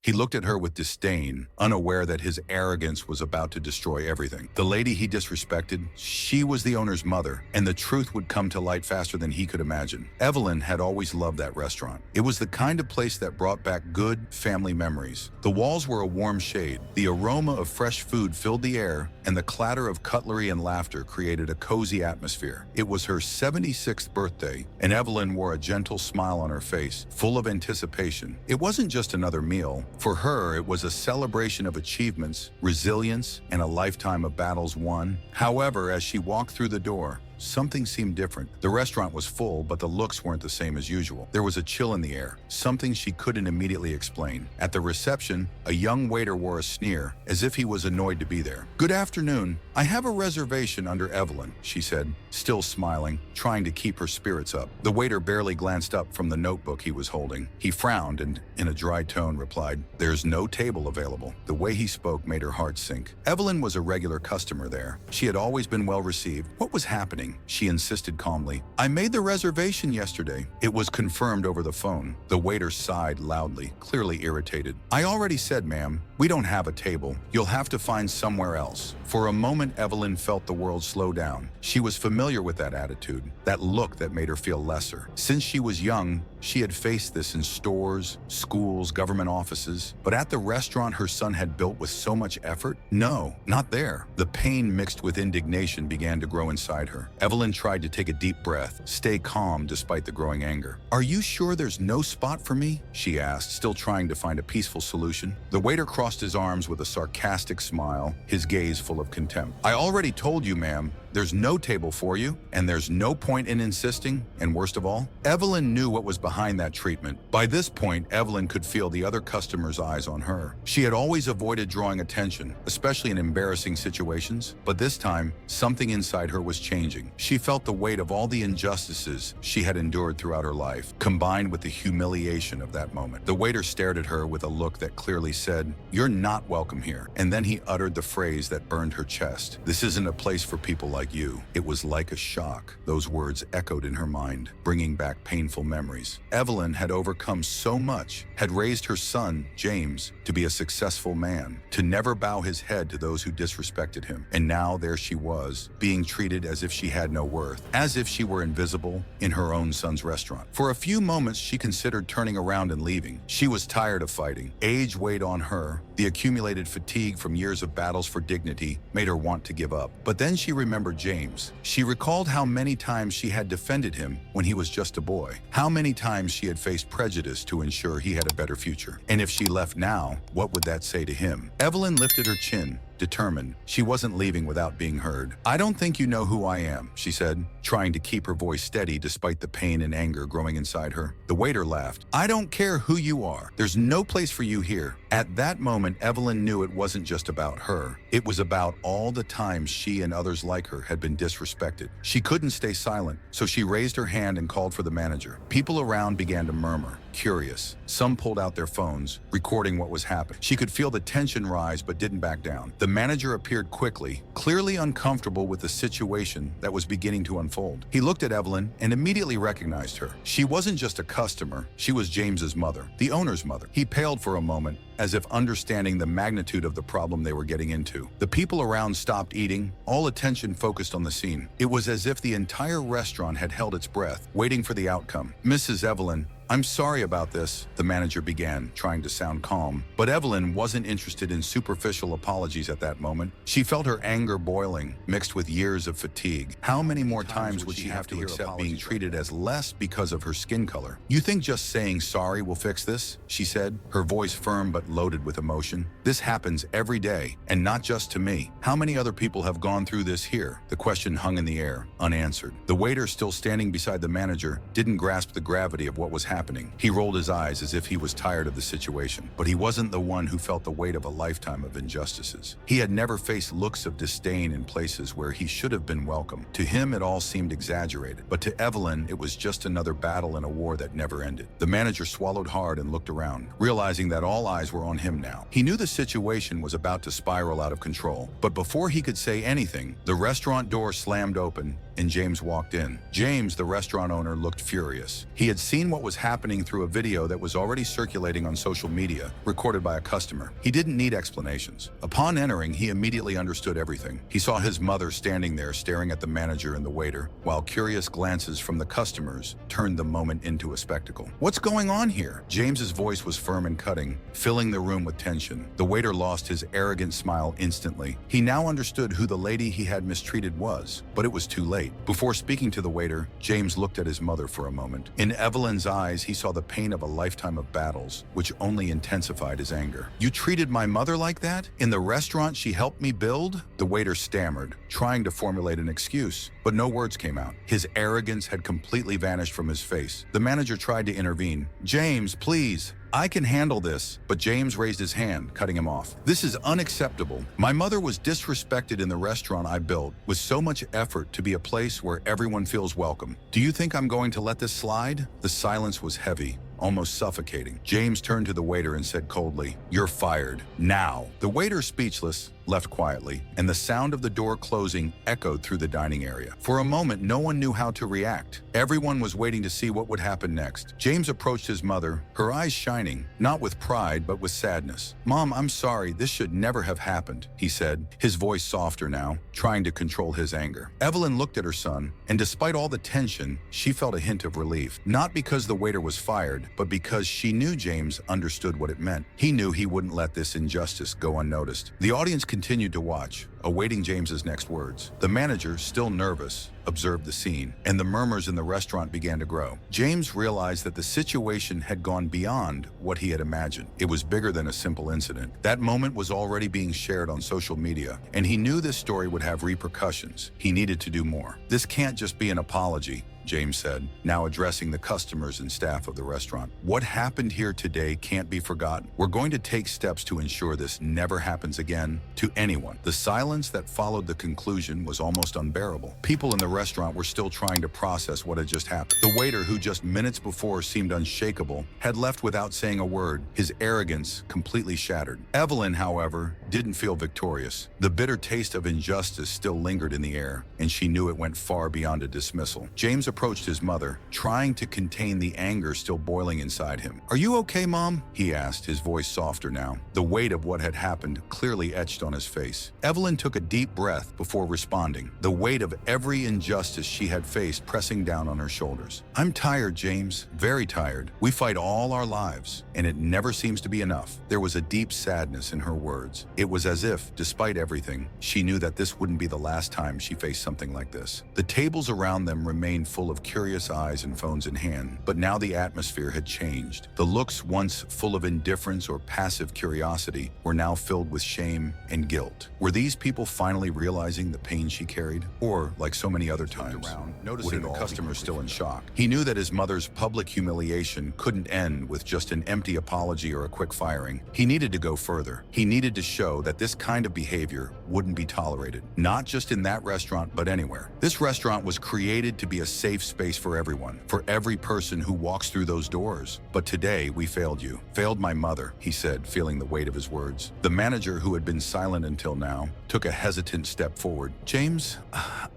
He looked at her with disdain, unaware that his arrogance was about to destroy everything. The lady he disrespected, she was the owner's mother, and the truth would come to light faster than he could imagine. Evelyn had always loved that restaurant. It was the kind of place that brought back good family memories. The walls were a warm shade. The aroma of fresh food filled the air, and the clatter of cutlery and laughter created a cozy atmosphere. It was her 76th birthday, and Evelyn wore a gentle smile on her face, full of anticipation. It wasn't just another meal. For her, it was a celebration of achievements, resilience, and a lifetime of battles won. However, as she walked through the door, something seemed different. The restaurant was full, but the looks weren't the same as usual. There was a chill in the air, something she couldn't immediately explain. At the reception, a young waiter wore a sneer, as if he was annoyed to be there. "Good afternoon. I have a reservation under Evelyn," she said, still smiling, trying to keep her spirits up. The waiter barely glanced up from the notebook he was holding. He frowned and, in a dry tone, replied, "There's no table available." The way he spoke made her heart sink. Evelyn was a regular customer there. She had always been well received. What was happening? She insisted calmly. "I made the reservation yesterday." It was confirmed over the phone. The waiter sighed loudly, clearly irritated. "I already said, ma'am, we don't have a table. You'll have to find somewhere else." For a moment, Evelyn felt the world slow down. She was familiar with that attitude, that look that made her feel lesser. Since she was young, she had faced this in stores, schools, government offices. But at the restaurant her son had built with so much effort? No, not there. The pain mixed with indignation began to grow inside her. Evelyn tried to take a deep breath, stay calm despite the growing anger. "Are you sure there's no spot for me?" she asked, still trying to find a peaceful solution. The waiter crossed his arms with a sarcastic smile, his gaze full of contempt. "I already told you, ma'am, there's no table for you, and there's no point in insisting, and worst of all, Evelyn knew what was behind that treatment. By this point, Evelyn could feel the other customers' eyes on her. She had always avoided drawing attention, especially in embarrassing situations, but this time, something inside her was changing. She felt the weight of all the injustices she had endured throughout her life, combined with the humiliation of that moment. The waiter stared at her with a look that clearly said, "You're not welcome here." And then he uttered the phrase that burned her chest. "This isn't a place for people like you." It was like a shock. Those words echoed in her mind, bringing back painful memories. Evelyn had overcome so much, had raised her son, James, to be a successful man, to never bow his head to those who disrespected him. And now there she was, being treated as if she had no worth, as if she were invisible in her own son's restaurant. For a few moments, she considered turning around and leaving. She was tired of fighting. Age weighed on her. The accumulated fatigue from years of battles for dignity made her want to give up. But then she remembered James. She recalled how many times she had defended him when he was just a boy, how many times she had faced prejudice to ensure he had a better future. And if she left now, what would that say to him? Evelyn lifted her chin, determined. She wasn't leaving without being heard. "I don't think you know who I am," she said, trying to keep her voice steady despite the pain and anger growing inside her. The waiter laughed. "I don't care who you are. There's no place for you here." At that moment, Evelyn knew it wasn't just about her. It was about all the times she and others like her had been disrespected. She couldn't stay silent, so she raised her hand and called for the manager. People around began to murmur, curious. Some pulled out their phones, recording what was happening. She could feel the tension rise but didn't back down. The manager appeared quickly, clearly uncomfortable with the situation that was beginning to unfold. He looked at Evelyn and immediately recognized her. She wasn't just a customer, she was James's mother, the owner's mother. He paled for a moment, as if understanding the magnitude of the problem they were getting into. The people around stopped eating, all attention focused on the scene. It was as if the entire restaurant had held its breath, waiting for the outcome. "Mrs. Evelyn, I'm sorry about this," the manager began, trying to sound calm. But Evelyn wasn't interested in superficial apologies at that moment. She felt her anger boiling, mixed with years of fatigue. How many more times would she have to accept being treated as less because of her skin color? "You think just saying sorry will fix this?" she said, her voice firm but loaded with emotion. "This happens every day, and not just to me. How many other people have gone through this here?" The question hung in the air, unanswered. The waiter, still standing beside the manager, didn't grasp the gravity of what was happening. He rolled his eyes as if he was tired of the situation. But he wasn't the one who felt the weight of a lifetime of injustices. He had never faced looks of disdain in places where he should have been welcome. To him, it all seemed exaggerated. But to Evelyn, it was just another battle in a war that never ended. The manager swallowed hard and looked around, realizing that all eyes were on him now. He knew the situation was about to spiral out of control. But before he could say anything, the restaurant door slammed open, and James walked in. James, the restaurant owner, looked furious. He had seen what was happening through a video that was already circulating on social media, recorded by a customer. He didn't need explanations. Upon entering, he immediately understood everything. He saw his mother standing there staring at the manager and the waiter, while curious glances from the customers turned the moment into a spectacle. "What's going on here?" James's voice was firm and cutting, filling the room with tension. The waiter lost his arrogant smile instantly. He now understood who the lady he had mistreated was, but it was too late. Before speaking to the waiter, James looked at his mother for a moment. In Evelyn's eyes, he saw the pain of a lifetime of battles, which only intensified his anger. "You treated my mother like that? In the restaurant she helped me build?" The waiter stammered, trying to formulate an excuse, but no words came out. His arrogance had completely vanished from his face. The manager tried to intervene. "James, please. I can handle this," but James raised his hand, cutting him off. "This is unacceptable. My mother was disrespected in the restaurant I built with so much effort to be a place where everyone feels welcome. Do you think I'm going to let this slide?" The silence was heavy, almost suffocating. James turned to the waiter and said coldly, "You're fired. Now." The waiter, speechless, left quietly, and the sound of the door closing echoed through the dining area. For a moment, no one knew how to react. Everyone was waiting to see what would happen next. James approached his mother, her eyes shining, not with pride, but with sadness. "Mom, I'm sorry. This should never have happened," he said, his voice softer now, trying to control his anger. Evelyn looked at her son, and despite all the tension, she felt a hint of relief. Not because the waiter was fired, but because she knew James understood what it meant. He knew he wouldn't let this injustice go unnoticed. The audience continued to watch, awaiting James's next words. The manager, still nervous, observed the scene, and the murmurs in the restaurant began to grow. James realized that the situation had gone beyond what he had imagined. It was bigger than a simple incident. That moment was already being shared on social media, and he knew this story would have repercussions. He needed to do more. "This can't just be an apology," James said, now addressing the customers and staff of the restaurant. "What happened here today can't be forgotten. We're going to take steps to ensure this never happens again to anyone." The silence that followed the conclusion was almost unbearable. People in the restaurant were still trying to process what had just happened. The waiter, who just minutes before seemed unshakable, had left without saying a word, his arrogance completely shattered. Evelyn, however, didn't feel victorious. The bitter taste of injustice still lingered in the air, and she knew it went far beyond a dismissal. James approached his mother, trying to contain the anger still boiling inside him. "Are you okay, Mom?" he asked, his voice softer now. The weight of what had happened clearly etched on his face. Evelyn took a deep breath before responding, the weight of every injustice she had faced pressing down on her shoulders. "I'm tired, James, very tired. We fight all our lives, and it never seems to be enough." There was a deep sadness in her words. It was as if, despite everything, she knew that this wouldn't be the last time she faced something like this. The tables around them remained full of curious eyes and phones in hand, but now the atmosphere had changed. The looks once full of indifference or passive curiosity were now filled with shame and guilt. Were these people finally realizing the pain she carried? Or, like so many other times, noticing the customers still in shock? He knew that his mother's public humiliation couldn't end with just an empty apology or a quick firing. He needed to go further. He needed to show that this kind of behavior wouldn't be tolerated, not just in that restaurant, but anywhere. This restaurant was created to be a safe space for everyone, for every person who walks through those doors. But today, we failed you. Failed my mother, he said, feeling the weight of his words. The manager, who had been silent until now, took a hesitant step forward. "James,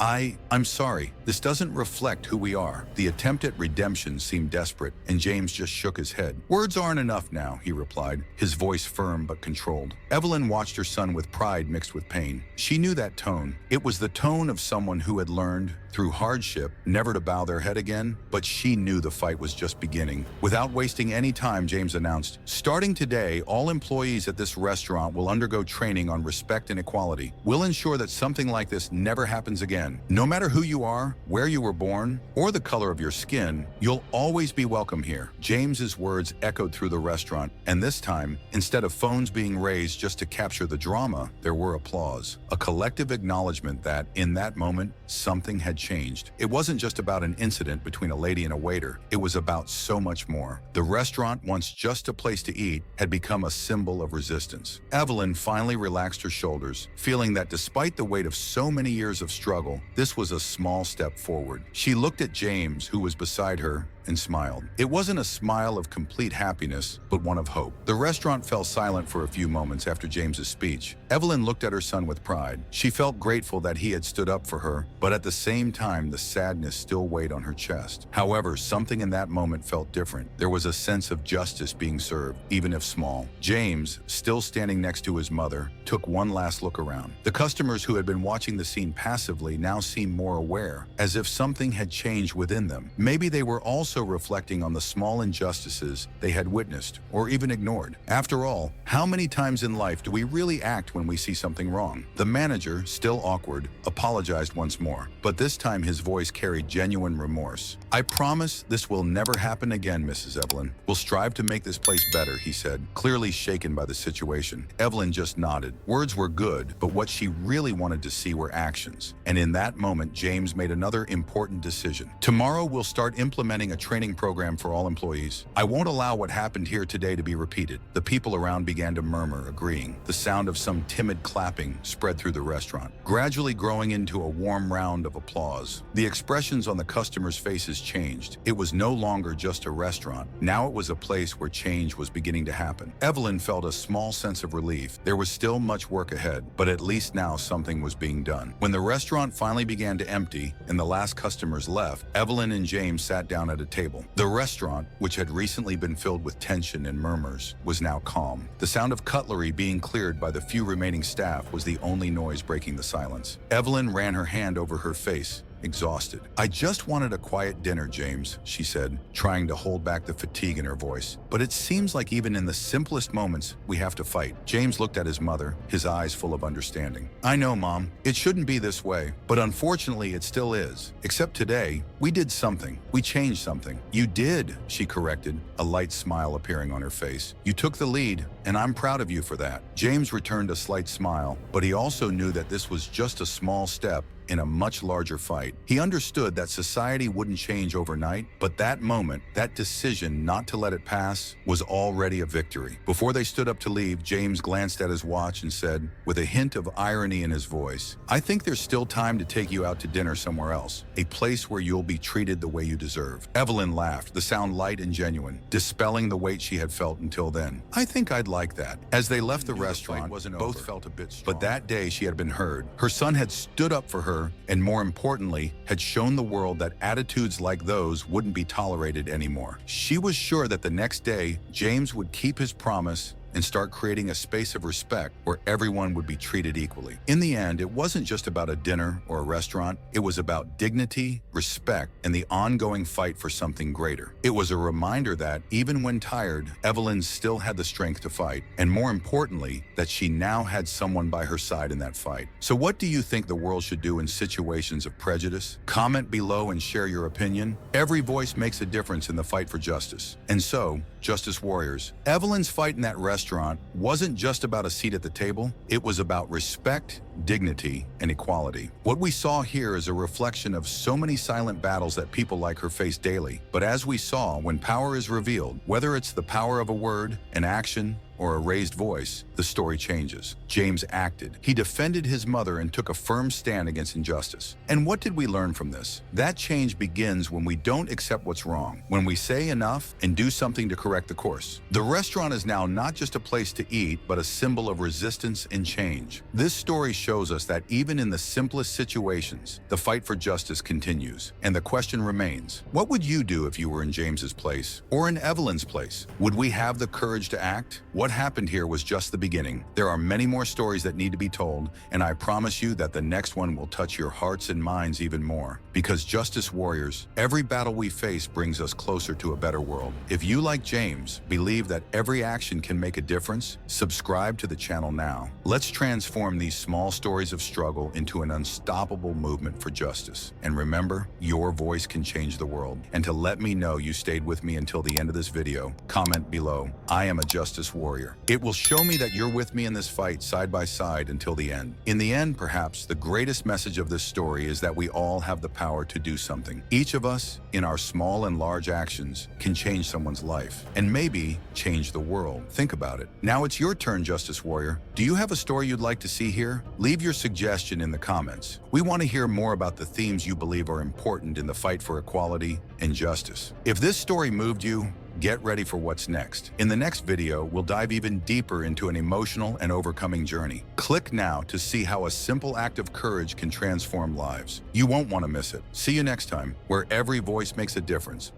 I'm sorry. This doesn't reflect who we are." The attempt at redemption seemed desperate, and James just shook his head. "Words aren't enough now," he replied, his voice firm but controlled. Evelyn watched her son with pride mixed with pain. She knew that tone. It was the tone of someone who had learned, through hardship, never to bow their head again, but she knew the fight was just beginning. Without wasting any time, James announced, "Starting today, all employees at this restaurant will undergo training on respect and equality. We'll ensure that something like this never happens again. No matter who you are, where you were born, or the color of your skin, you'll always be welcome here." James's words echoed through the restaurant, and this time, instead of phones being raised just to capture the drama, there were applause. A collective acknowledgement that, in that moment, something had changed. It wasn't just about an incident between a lady and a waiter. It was about so much more. The restaurant, once just a place to eat, had become a symbol of resistance. Evelyn finally relaxed her shoulders, feeling that despite the weight of so many years of struggle, this was a small step forward. She looked at James, who was beside her, and smiled. It wasn't a smile of complete happiness, but one of hope. The restaurant fell silent for a few moments after James's speech. Evelyn looked at her son with pride. She felt grateful that he had stood up for her, but at the same time, the sadness still weighed on her chest. However, something in that moment felt different. There was a sense of justice being served, even if small. James, still standing next to his mother, took one last look around. The customers who had been watching the scene passively now seemed more aware, as if something had changed within them. Maybe they were also reflecting on the small injustices they had witnessed or even ignored. After all, how many times in life do we really act when we see something wrong? The manager, still awkward, apologized once more, but this time his voice carried genuine remorse. "I promise this will never happen again, Mrs. Evelyn. We'll strive to make this place better," he said, clearly shaken by the situation. Evelyn just nodded. Words were good, but what she really wanted to see were actions. And in that moment, James made another important decision. "Tomorrow we'll start implementing a training program for all employees. I won't allow what happened here today to be repeated." The people around began to murmur, agreeing. The sound of some timid clapping spread through the restaurant, gradually growing into a warm round of applause. The expressions on the customers' faces changed. It was no longer just a restaurant. Now it was a place where change was beginning to happen. Evelyn felt a small sense of relief. There was still much work ahead, but at least now something was being done. When the restaurant finally began to empty and the last customers left, Evelyn and James sat down at a table. The restaurant, which had recently been filled with tension and murmurs, was now calm. The sound of cutlery being cleared by the few remaining staff was the only noise breaking the silence. Evelyn ran her hand over her face, exhausted. "I just wanted a quiet dinner, James," she said, trying to hold back the fatigue in her voice. "But it seems like even in the simplest moments, we have to fight." James looked at his mother, his eyes full of understanding. "I know, Mom. It shouldn't be this way, but unfortunately it still is. Except today, we did something. We changed something." "You did," she corrected, a light smile appearing on her face. "You took the lead, and I'm proud of you for that." James returned a slight smile, but he also knew that this was just a small step in a much larger fight. He understood that society wouldn't change overnight, but that moment, that decision not to let it pass, was already a victory. Before they stood up to leave, James glanced at his watch and said, with a hint of irony in his voice, "I think there's still time to take you out to dinner somewhere else, a place where you'll be treated the way you deserve." Evelyn laughed, the sound light and genuine, dispelling the weight she had felt until then. "I think I'd like that." As they left the restaurant, both felt a bit strong. But that day she had been heard. Her son had stood up for her, and more importantly, had shown the world that attitudes like those wouldn't be tolerated anymore. She was sure that the next day, James would keep his promise and start creating a space of respect where everyone would be treated equally. In the end, it wasn't just about a dinner or a restaurant. It was about dignity, respect, and the ongoing fight for something greater. It was a reminder that, even when tired, Evelyn still had the strength to fight, and more importantly, that she now had someone by her side in that fight. So what do you think the world should do in situations of prejudice? Comment below and share your opinion. Every voice makes a difference in the fight for justice. And so, Justice Warriors, Evelyn's fight in that restaurant wasn't just about a seat at the table. It was about respect, dignity, and equality. What we saw here is a reflection of so many silent battles that people like her face daily. But as we saw, when power is revealed, whether it's the power of a word, an action, or a raised voice, the story changes. James acted. He defended his mother and took a firm stand against injustice. And what did we learn from this? That change begins when we don't accept what's wrong, when we say enough and do something to correct the course. The restaurant is now not just a place to eat, but a symbol of resistance and change. This story shows us that even in the simplest situations, the fight for justice continues. And the question remains, what would you do if you were in James's place or in Evelyn's place? Would we have the courage to act? What happened here was just the beginning. There are many more stories that need to be told, and I promise you that the next one will touch your hearts and minds even more. Because Justice Warriors, every battle we face brings us closer to a better world. If you, like James, believe that every action can make a difference, subscribe to the channel now. Let's transform these small stories of struggle into an unstoppable movement for justice. And remember, your voice can change the world. And to let me know you stayed with me until the end of this video, comment below. I am a Justice Warrior. warrior. It will show me that you're with me in this fight side by side until the end. In the end, perhaps, the greatest message of this story is that we all have the power to do something. Each of us, in our small and large actions, can change someone's life, and maybe change the world. Think about it. Now it's your turn, Justice Warrior. Do you have a story you'd like to see here? Leave your suggestion in the comments. We want to hear more about the themes you believe are important in the fight for equality and justice. If this story moved you, get ready for what's next. In the next video, we'll dive even deeper into an emotional and overcoming journey. Click now to see how a simple act of courage can transform lives. You won't want to miss it. See you next time, where every voice makes a difference.